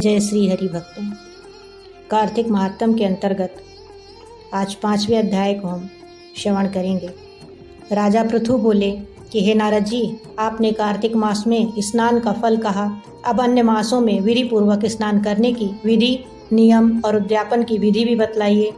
जय श्री हरि भक्तों। कार्तिक महात्म के अंतर्गत आज 5वें अध्याय को हम श्रवण करेंगे। राजा पृथु बोले कि हे नारद जी, आपने कार्तिक मास में स्नान का फल कहा, अब अन्य मासों में विधि पूर्वक स्नान करने की विधि, नियम और उद्यापन की विधि भी बतलाइए।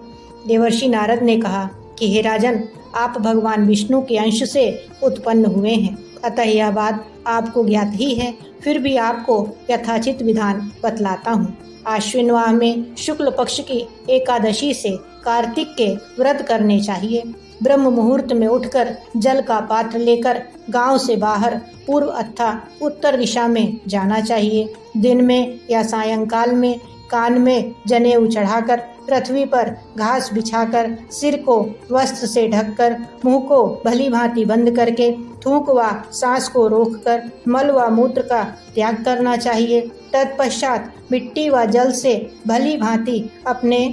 देवर्षि नारद ने कहा कि हे राजन, आप भगवान विष्णु के अंश से उत्पन्न हुए हैं, अतः यह बात आपको ज्ञात ही है, फिर भी आपको यथाचित विधान बतलाता हूँ। आश्विन माह में शुक्ल पक्ष की एकादशी से कार्तिक के व्रत करने चाहिए। ब्रह्म मुहूर्त में उठकर जल का पात्र लेकर गांव से बाहर पूर्व अथवा उत्तर दिशा में जाना चाहिए। दिन में या सायंकाल में कान में जनेऊ चढ़ाकर, पृथ्वी पर घास बिछाकर, सिर को वस्त्र से ढककर, मुंह को भली भांति बंद करके, थूक व सांस को रोककर मल व मूत्र का त्याग करना चाहिए। तत्पश्चात मिट्टी व जल से भली भांति अपने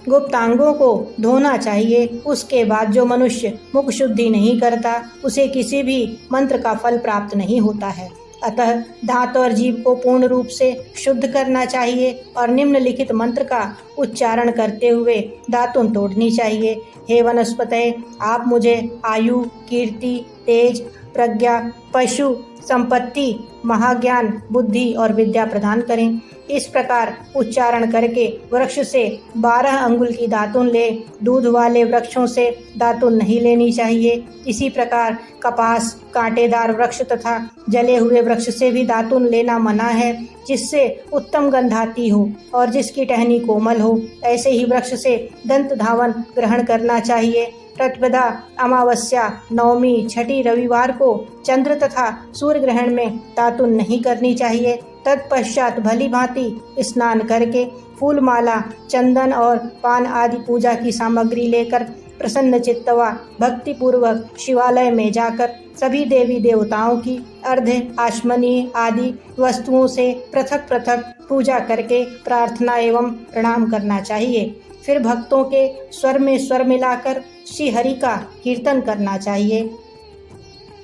गुप्तांगों को धोना चाहिए। उसके बाद जो मनुष्य मुख शुद्धि नहीं करता, उसे किसी भी मंत्र का फल प्राप्त नहीं होता है। अतः दांत और जीभ को पूर्ण रूप से शुद्ध करना चाहिए और निम्नलिखित मंत्र का उच्चारण करते हुए दातुन तोड़नी चाहिए। हे वनस्पते, आप मुझे आयु, कीर्ति, तेज, प्रज्ञा, पशु, संपत्ति, महाज्ञान, बुद्धि और विद्या प्रदान करें। इस प्रकार उच्चारण करके वृक्ष से 12 अंगुल की दातुन ले, दूध वाले वृक्षों से दातुन नहीं लेनी चाहिए। इसी प्रकार कपास, कांटेदार वृक्ष तथा जले हुए वृक्ष से भी दातुन लेना मना है, जिससे उत्तम गंध आती हो और जिसकी टहनी कोमल हो। ऐसे ही वृक्ष से दंत धावन ग्रहण करना चाहिए। प्रतिपदा, अमावस्या, नवमी, छठी, रविवार को चंद्र तथा सूर्य ग्रहण में दातुन नहीं करनी चाहिए। तत्पश्चात भली भांति स्नान करके फूल माला, चंदन और पान आदि पूजा की सामग्री लेकर प्रसन्न चित्त व भक्ति पूर्वक शिवालय में जाकर सभी देवी देवताओं की अर्घ्य, आचमनीय आदि वस्तुओं से पृथक पृथक पूजा करके प्रार्थना एवं प्रणाम करना चाहिए। फिर भक्तों के स्वर में स्वर मिलाकर श्री हरि का कीर्तन करना चाहिए।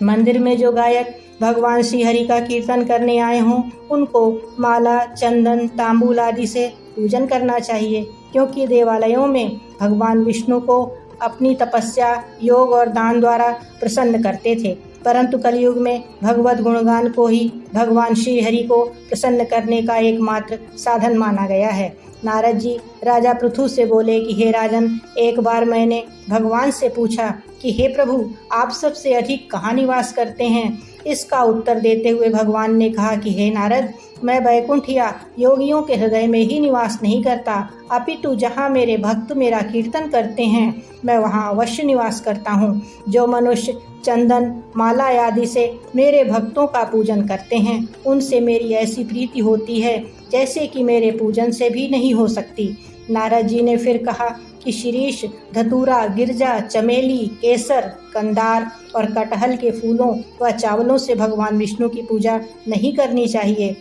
मंदिर में जो गायक भगवान श्री हरि का कीर्तन करने आए हों, उनको माला, चंदन, तांबूल आदि से पूजन करना चाहिए, क्योंकि देवालयों में भगवान विष्णु को अपनी तपस्या, योग और दान द्वारा प्रसन्न करते थे। परंतु कलयुग में भगवत गुणगान को ही भगवान श्री हरि को प्रसन्न करने का एकमात्र साधन माना गया है। नारद जी राजा पृथु से बोले कि हे राजन, एक बार मैंने भगवान से पूछा कि हे प्रभु, आप सबसे अधिक कहाँ निवास करते हैं? इसका उत्तर देते हुए भगवान ने कहा कि हे नारद, मैं वैकुंठ या योगियों के हृदय में ही निवास नहीं करता, अपितु जहाँ मेरे भक्त मेरा कीर्तन करते हैं, मैं वहाँ अवश्य निवास करता हूँ। जो मनुष्य चंदन, माला आदि से मेरे भक्तों का पूजन करते हैं, उनसे मेरी ऐसी प्रीति होती है जैसे कि मेरे पूजन से भी नहीं हो सकती। नारद जी ने फिर कहा कि शीरीष, धतूरा, गिरजा, चमेली, केसर, कंदार और कटहल के फूलों व चावलों से भगवान विष्णु की पूजा नहीं करनी चाहिए।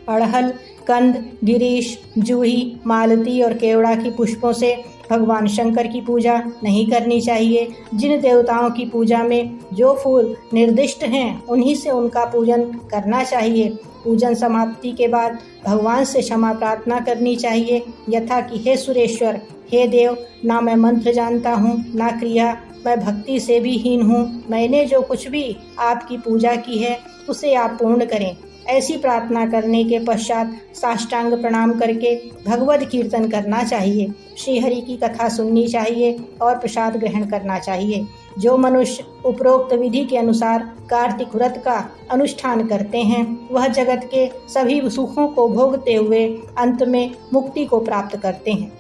अड़हल, कंद, गिरीश, जूही, मालती और केवड़ा की पुष्पों से भगवान शंकर की पूजा नहीं करनी चाहिए। जिन देवताओं की पूजा में जो फूल निर्दिष्ट हैं, उन्हीं से उनका पूजन करना चाहिए। पूजन समाप्ति के बाद भगवान से क्षमा प्रार्थना करनी चाहिए, यथा कि हे सुरेश्वर, हे देव, ना मैं मंत्र जानता हूँ, ना क्रिया, मैं भक्ति से भी हीन हूँ। मैंने जो कुछ भी आपकी पूजा की है, उसे आप पूर्ण करें। ऐसी प्रार्थना करने के पश्चात साष्टांग प्रणाम करके भगवद कीर्तन करना चाहिए, श्री हरि की कथा सुननी चाहिए और प्रसाद ग्रहण करना चाहिए। जो मनुष्य उपरोक्त विधि के अनुसार कार्तिक व्रत का अनुष्ठान करते हैं, वह जगत के सभी सुखों को भोगते हुए अंत में मुक्ति को प्राप्त करते हैं।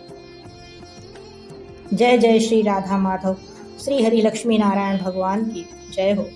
जय जय श्री राधा माधव। श्री हरि लक्ष्मी नारायण भगवान की जय हो।